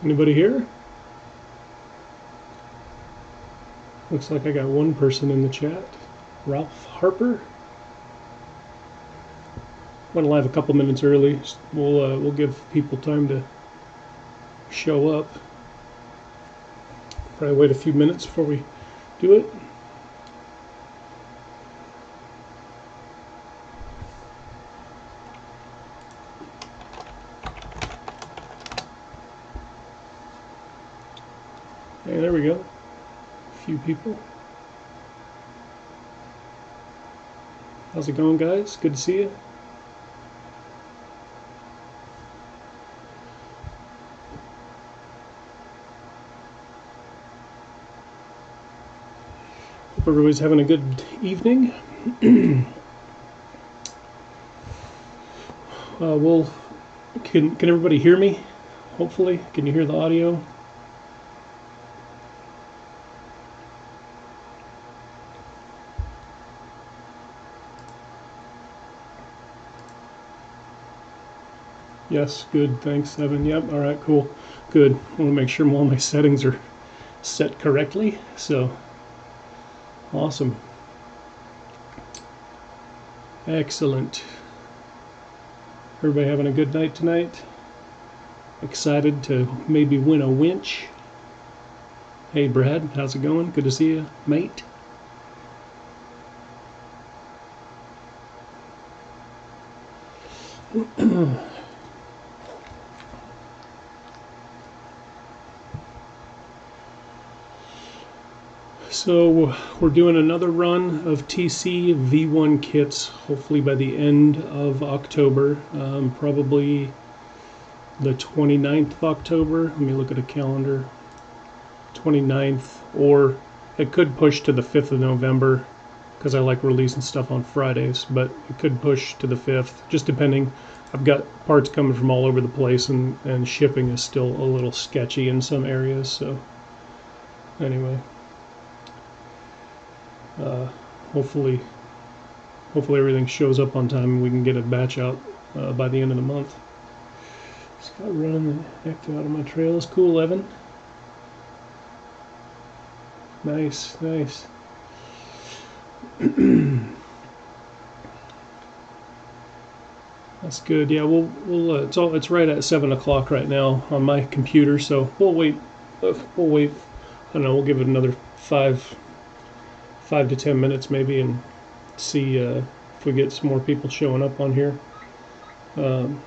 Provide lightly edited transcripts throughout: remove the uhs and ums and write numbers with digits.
Anybody here? Looks like I got one person in the chat. Ralph Harper. Went live a couple minutes early. We'll give people time to show up. Probably wait a few minutes before we do it. Hey, there we go. A few people. How's it going, guys? Good to see you. Hope everybody's having a good evening. Can everybody hear me? Hopefully, can you hear the audio? Yes, good, thanks, Evan. Yep, all right, cool, good. I want to make sure all my settings are set correctly, so awesome. Excellent. Everybody having a good night tonight? Excited to maybe win a winch? Hey, Brad, how's it going? Good to see you, mate. So we're doing another run of TC V1 kits, hopefully by the end of October, probably the 29th of October. Let me look at a calendar. 29th, or it could push to the 5th of November because I like releasing stuff on Fridays, but it could push to the 5th, just depending. I've got parts coming from all over the place, and shipping is still a little sketchy in some areas, so anyway. Hopefully everything shows up on time and we can get a batch out by the end of the month. Just got running the heck out of my trail. It's cool, Evan. Nice, nice. That's good. Yeah, it's right at 7 o'clock right now on my computer, so we'll wait. I don't know. We'll give it another 5 to 10 minutes maybe, and see if we get some more people showing up on here. In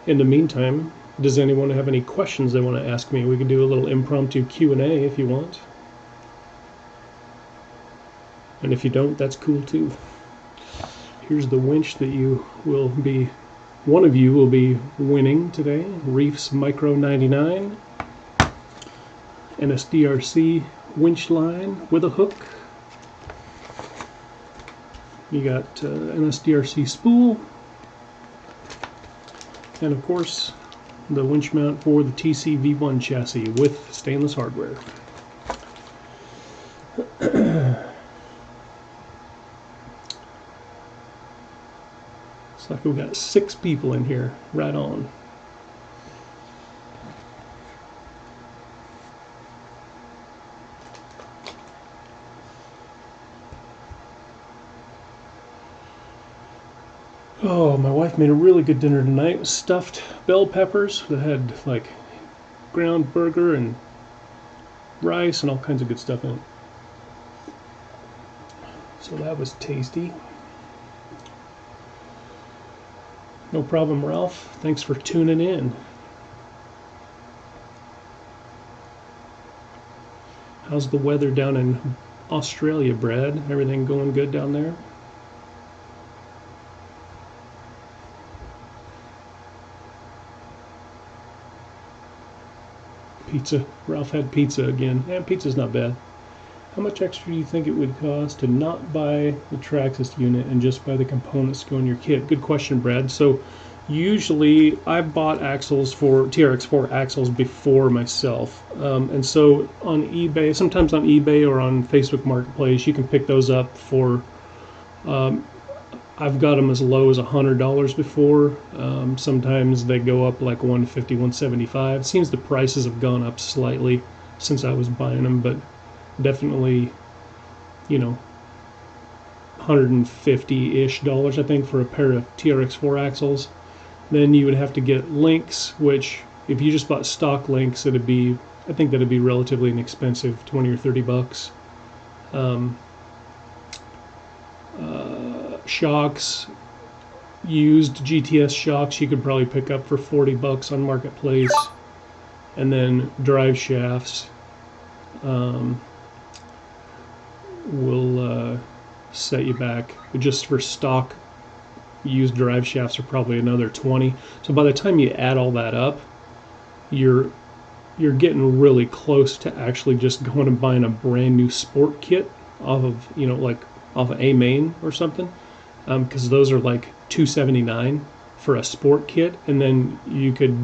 the meantime, does anyone have any questions they want to ask me? We can do a little impromptu Q&A if you want. And if you don't, that's cool too. Here's the winch that one of you will be winning today. Reefs Micro 99. NSDRC winch line with a hook. You got NSDRC spool, and of course the winch mount for the TC V1 chassis with stainless hardware. Looks like we got 6 people in here. Right on. Oh, my wife made a really good dinner tonight. Stuffed bell peppers that had like ground burger and rice and all kinds of good stuff in it. So that was tasty. No problem, Ralph. Thanks for tuning in. How's the weather down in Australia, Brad? Everything going good down there? Pizza. Ralph had pizza again. Yeah, pizza's not bad. How much extra do you think it would cost to not buy the Traxxas unit and just buy the components to go in your kit? Good question, Brad. So usually I bought axles for TRX4 axles before myself. And so on eBay, sometimes on eBay or on Facebook Marketplace, you can pick those up for I've got them as low as $100 before. Sometimes they go up like 150, 175. It seems the prices have gone up slightly since I was buying them, but definitely, you know, $150-ish I think for a pair of TRX4 axles. Then you would have to get links, which if you just bought stock links, I think that'd be relatively inexpensive, 20 or 30 bucks. Shocks, used GTS shocks, you could probably pick up for 40 bucks on Marketplace. And then drive shafts will set you back. Just for stock used drive shafts are probably another 20. So by the time you add all that up, you're getting really close to actually just going and buying a brand new sport kit off of, you know, like off of A-Main or something, because those are like $279 for a sport kit, and then you could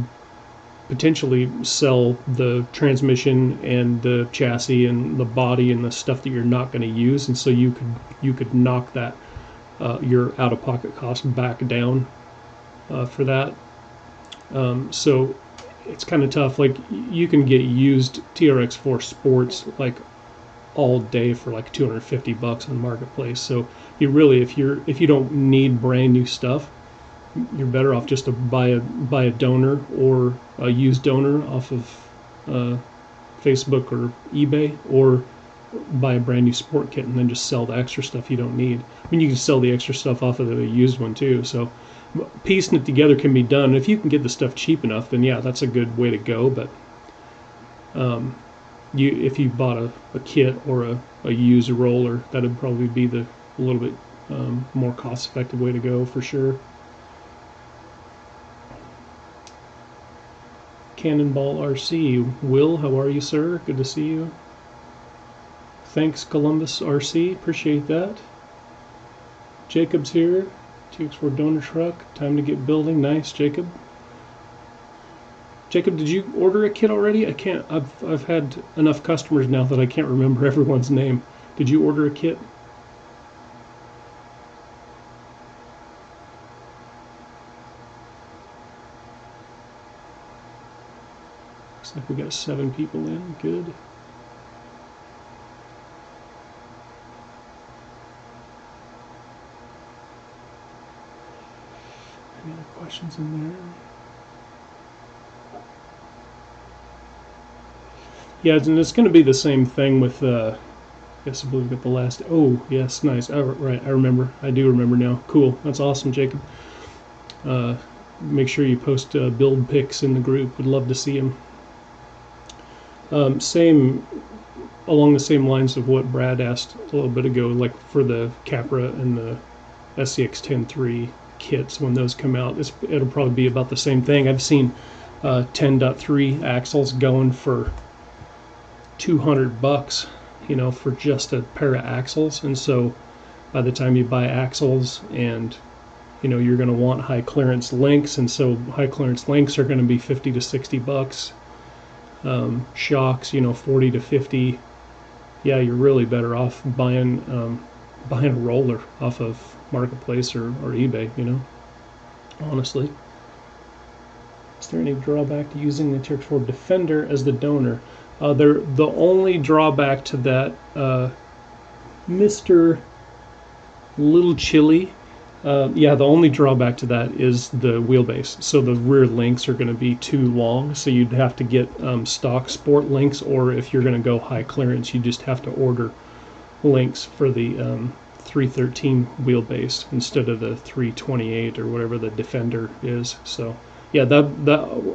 potentially sell the transmission and the chassis and the body and the stuff that you're not going to use, and so you could knock that your out-of-pocket cost back down for that. So it's kind of tough. Like, you can get used TRX4 Sports like all day for like 250 bucks on Marketplace. So you really, if you don't need brand new stuff, you're better off just to buy a donor or a used donor off of Facebook or eBay, or buy a brand new sport kit and then just sell the extra stuff you don't need. I mean, you can sell the extra stuff off of the used one too. So piecing it together can be done. If you can get the stuff cheap enough, then yeah, that's a good way to go. But if you bought a kit or a used roller, that would probably be a little bit more cost-effective way to go for sure. Cannonball RC. Will, how are you, sir? Good to see you. Thanks, Columbus RC. Appreciate that. Jacob's here. TX4 donor truck. Time to get building. Nice, Jacob. Jacob, did you order a kit already? I can't. I've had enough customers now that I can't remember everyone's name. Did you order a kit? Looks like we got 7 people in. Good. Any other questions in there? Yeah, and it's going to be the same thing with, yes, I believe we got the last, oh, yes, nice. Oh, right, I remember. I do remember now. Cool. That's awesome, Jacob. Make sure you post build pics in the group. Would love to see them. Along the same lines of what Brad asked a little bit ago, like for the Capra and the SCX 10.3 kits, when those come out, it'll probably be about the same thing. I've seen 10.3 axles going for 200 bucks, you know, for just a pair of axles. And so by the time you buy axles, and you know, you're going to want high clearance links, and so high clearance links are going to be 50 to 60 bucks. Shocks, you know, 40 to 50. Yeah, you're really better off buying a roller off of Marketplace or eBay, you know, honestly. Is there any drawback to using the TRX4 Defender as the donor? The only drawback to that, Mr. Little Chili, yeah, the only drawback to that is the wheelbase. So the rear links are going to be too long, so you'd have to get stock sport links, or if you're going to go high clearance, you just have to order links for the 313 wheelbase instead of the 328 or whatever the Defender is. So yeah, that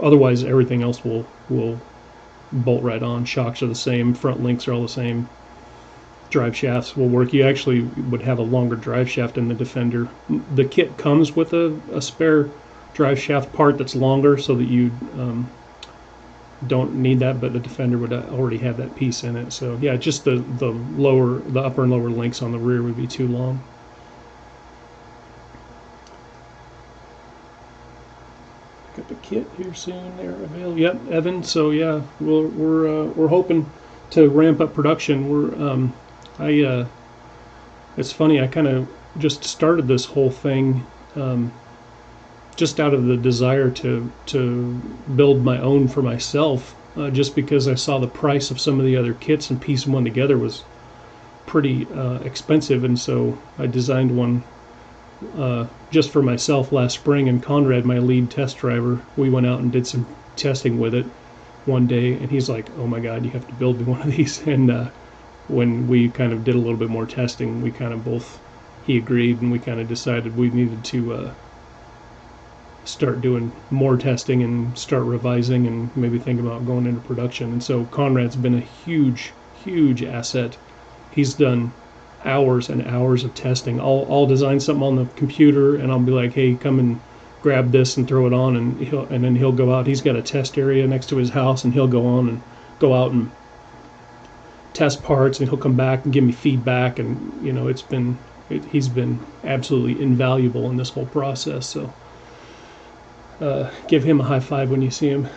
otherwise everything else will bolt right on. Shocks are the same, front links are all the same, drive shafts will work. You actually would have a longer drive shaft in the Defender. The kit comes with a spare drive shaft part that's longer, so that you don't need that, but the Defender would already have that piece in it. So yeah, just the upper and lower links on the rear would be too long. Got the kit here soon. They're available. Yep, Evan. So yeah, we're hoping to ramp up production. It's funny. I kind of just started this whole thing just out of the desire to build my own for myself, just because I saw the price of some of the other kits and piecing one together was pretty expensive, and so I designed one just for myself last spring. And Conrad, my lead test driver, we went out and did some testing with it one day, and he's like, "Oh my God, you have to build me one of these." And when we kind of did a little bit more testing, we kind of both, he agreed, and we kind of decided we needed to start doing more testing and start revising and maybe think about going into production. And so Conrad's been a huge asset. He's done hours and hours of testing. I'll design something on the computer and I'll be like, "Hey, come and grab this and throw it on," and then he'll go out. He's got a test area next to his house, and he'll go out and test parts, and he'll come back and give me feedback. And he's been absolutely invaluable in this whole process. So give him a high five when you see him.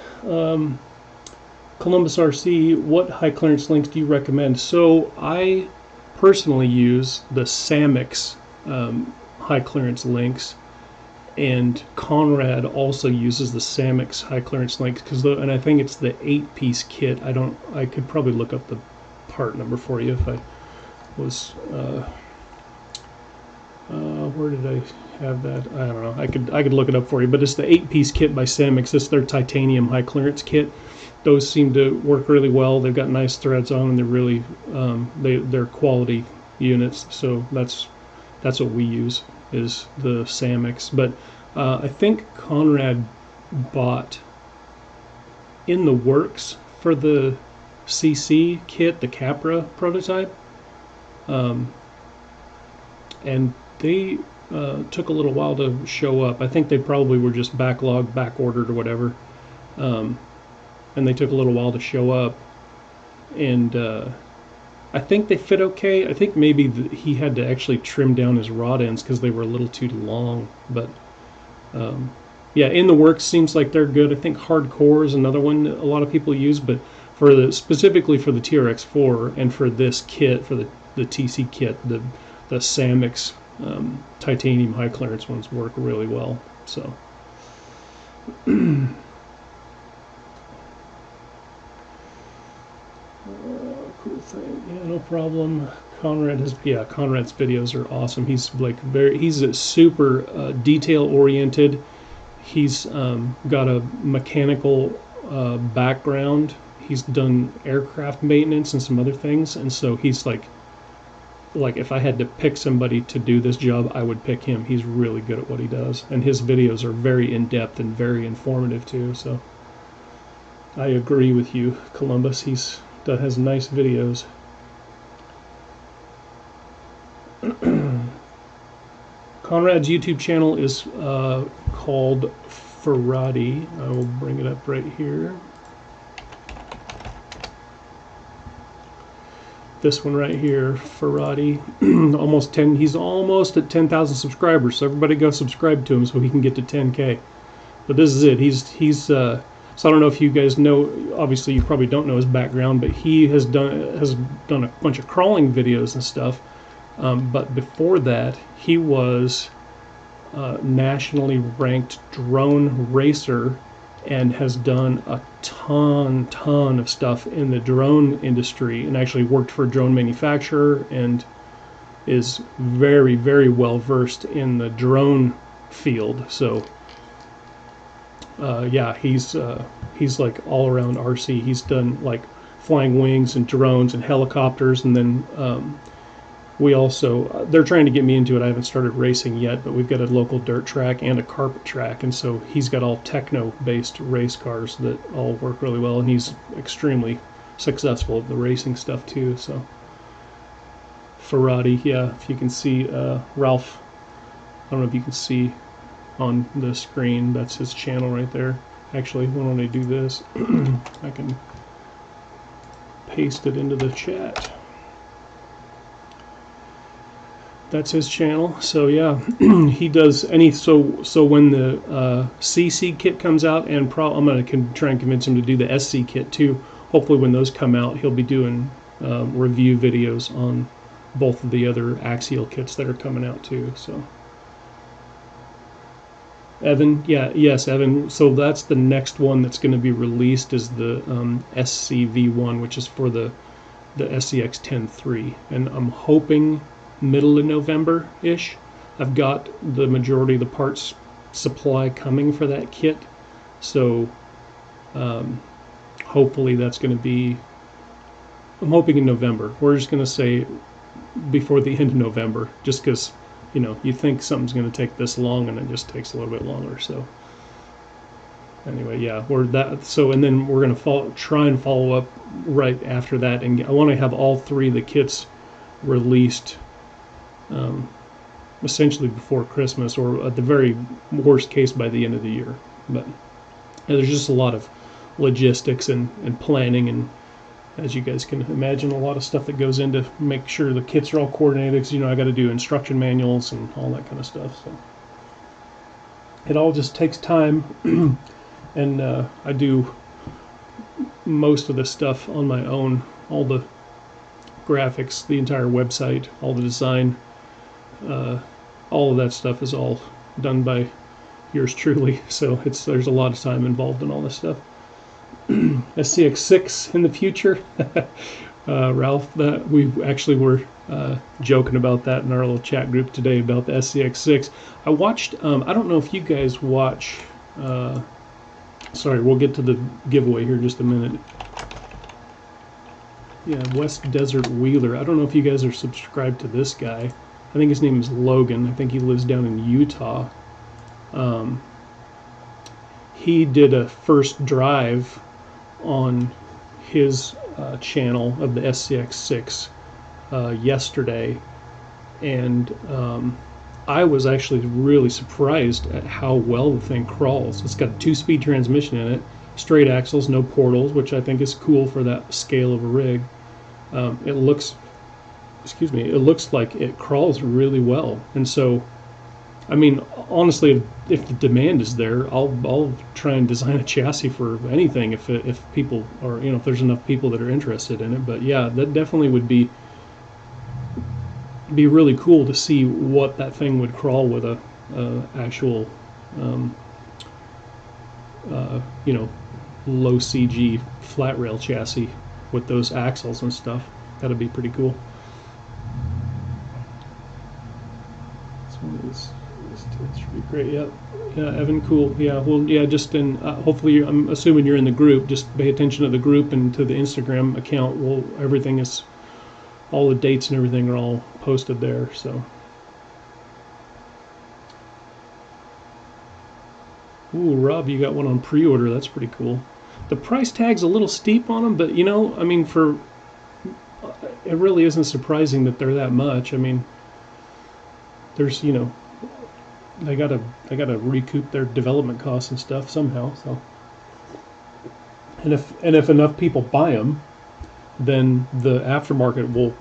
Columbus RC, what high clearance links do you recommend? So I personally use the Samix high clearance links, and Conrad also uses the Samix high clearance links, and I think it's the 8-piece kit. I could probably look up the part number for you if I was where did I have that? I don't know. I could look it up for you, but it's the 8-piece kit by Samix. It's their titanium high clearance kit. Those seem to work really well. They've got nice threads on, and they're really they're quality units. So that's what we use, is the Samix. But I think Conrad bought in the works for the CC kit, the Capra prototype, and they took a little while to show up. I think they probably were just back ordered or whatever, and they took a little while to show up. And I think they fit okay. I think maybe he had to actually trim down his rod ends because they were a little too long. But yeah, in the works seems like they're good. I think Hardcore is another one that a lot of people use, but specifically for the TRX4 and for this kit, for the TC kit, the Samix titanium high clearance ones work really well. So cool thing. Yeah, no problem. Conrad's videos are awesome. He's like he's a super detail oriented. He's got a mechanical background. He's done aircraft maintenance and some other things, and so he's like if I had to pick somebody to do this job, I would pick him. He's really good at what he does, and his videos are very in-depth and very informative too. So I agree with you, Columbus. That has nice videos. Conrad's YouTube channel is called Ferrati. I will bring it up right here. This one right here, Ferrati, he's almost at 10,000 subscribers, so everybody go subscribe to him so he can get to 10K. But this is it. So I don't know if you guys know, obviously you probably don't know his background, but he has done a bunch of crawling videos and stuff. But before that, he was nationally ranked drone racer and has done a ton of stuff in the drone industry, and actually worked for a drone manufacturer, and is very, very well versed in the drone field. So yeah, he's like all around RC. He's done like flying wings and drones and helicopters, and then they're trying to get me into it. I haven't started racing yet, but we've got a local dirt track and a carpet track, and so he's got all techno-based race cars that all work really well, and he's extremely successful at the racing stuff too. So Ferrati, yeah, if you can see Ralph, I don't know if you can see on the screen, that's his channel right there. Actually, when I do this, I can paste it into the chat. That's his channel. So yeah, he does so when the CC kit comes out, and I'm going to try and convince him to do the SC kit too. Hopefully when those come out, he'll be doing review videos on both of the other axial kits that are coming out too. So Evan, yes, Evan. So that's the next one that's going to be released is the SCV1, which is for the SCX 10.3, and I'm hoping middle of November ish. I've got the majority of the parts supply coming for that kit, so hopefully that's going to be. I'm hoping in November. We're just going to say before the end of November, just because you think something's going to take this long, and it just takes a little bit longer. So anyway, yeah, we're that. So and then we're going to try and follow up right after that, and I want to have all three of the kits released essentially before Christmas, or at the very worst case by the end of the year. But there's just a lot of logistics and planning, and as you guys can imagine, a lot of stuff that goes into make sure the kits are all coordinated, because I got to do instruction manuals and all that kind of stuff. So it all just takes time. And I do most of the stuff on my own, all the graphics, the entire website, all the design, all of that stuff is all done by yours truly. So there's a lot of time involved in all this stuff. SCX6 in the future, Ralph, that we actually were joking about that in our little chat group today about the SCX6. I watched, I don't know if you guys watch, sorry, we'll get to the giveaway here in just a minute. Yeah, West Desert Wheeler. I don't know if you guys are subscribed to this guy. I think his name is Logan. I think he lives down in Utah. He did a first drive on his channel of the SCX6 yesterday, and I was actually really surprised at how well the thing crawls. It's got a 2-speed transmission in it, straight axles, no portals, which I think is cool for that scale of a rig. It looks like it crawls really well, and so I mean, honestly, if the demand is there, I'll try and design a chassis for anything if people are, if there's enough people that are interested in it. But yeah, that definitely would be really cool to see what that thing would crawl with a actual low CG flat rail chassis with those axles and stuff. That'd be pretty cool. It should be great. Yeah, Evan, cool. Yeah, well, yeah, just in hopefully I'm assuming you're in the group. Just pay attention to the group and to the Instagram account. Well, everything is, all the dates and everything are all posted there. So, ooh, Rob, you got one on pre-order. That's pretty cool. The price tag's a little steep on them, but I mean, it really isn't surprising that they're that much. I mean, there's they gotta recoup their development costs and stuff somehow. So, and if enough people buy them, then the aftermarket will,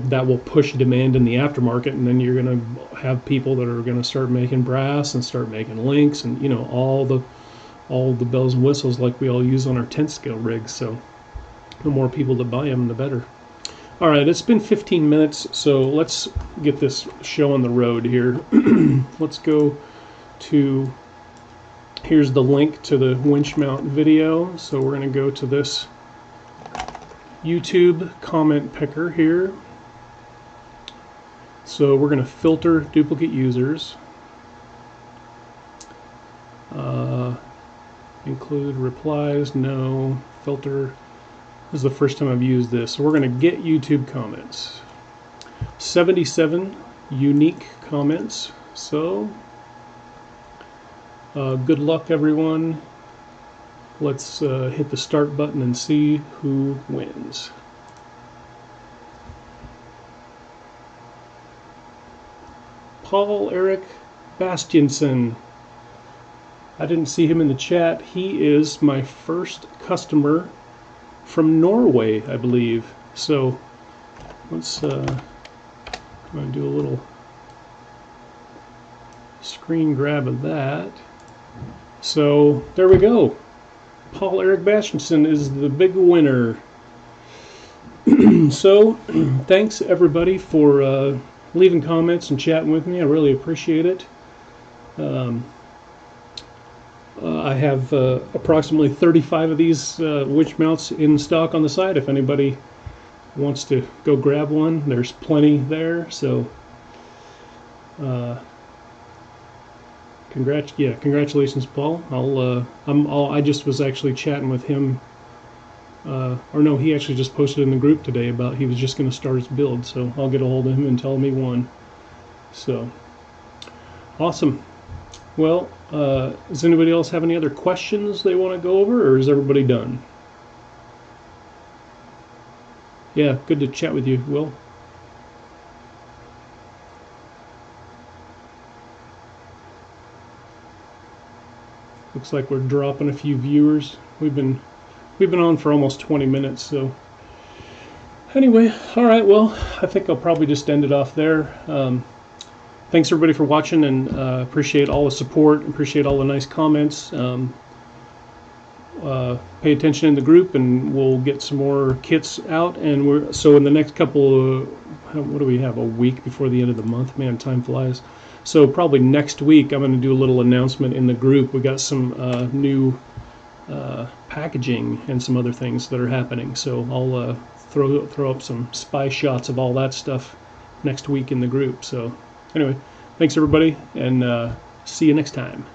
that will push demand in the aftermarket, and then you're gonna have people that are gonna start making brass and start making links and all the bells and whistles like we all use on our 10th scale rigs. So, the more people that buy them, the better. All right, it's been 15 minutes, so let's get this show on the road here. Let's go to, here's the link to the winch mount video. So we're going to go to this YouTube comment picker here. So we're going to filter duplicate users. Include replies, no. Filter. This is the first time I've used this. So we're going to get YouTube comments. 77 unique comments. So good luck, everyone. Let's hit the start button and see who wins. Paul Eric Bastianson. I didn't see him in the chat. He is my first customer from Norway, I believe. So let's I'm going to do a little screen grab of that. So there we go. Paul Eric Bastianson is the big winner. So, thanks everybody for leaving comments and chatting with me. I really appreciate it. I have approximately 35 of these winch mounts in stock on the site. If anybody wants to go grab one, there's plenty there. So, congratulations, Paul. I just was actually chatting with him. Or no, he actually just posted in the group today about he was just going to start his build. So I'll get a hold of him and tell him he won. So, awesome. Well, does anybody else have any other questions they want to go over, or is everybody done? Yeah, good to chat with you, Will. Looks like we're dropping a few viewers. We've been on for almost 20 minutes, so anyway, all right, well, I think I'll probably just end it off there. Thanks everybody for watching, and appreciate all the support, appreciate all the nice comments. Pay attention in the group, and we'll get some more kits out. And so in the next couple of, what do we have, a week before the end of the month? Man, time flies. So probably next week I'm going to do a little announcement in the group. We got some new packaging and some other things that are happening. So I'll throw up some spy shots of all that stuff next week in the group. So anyway, thanks everybody, and see you next time.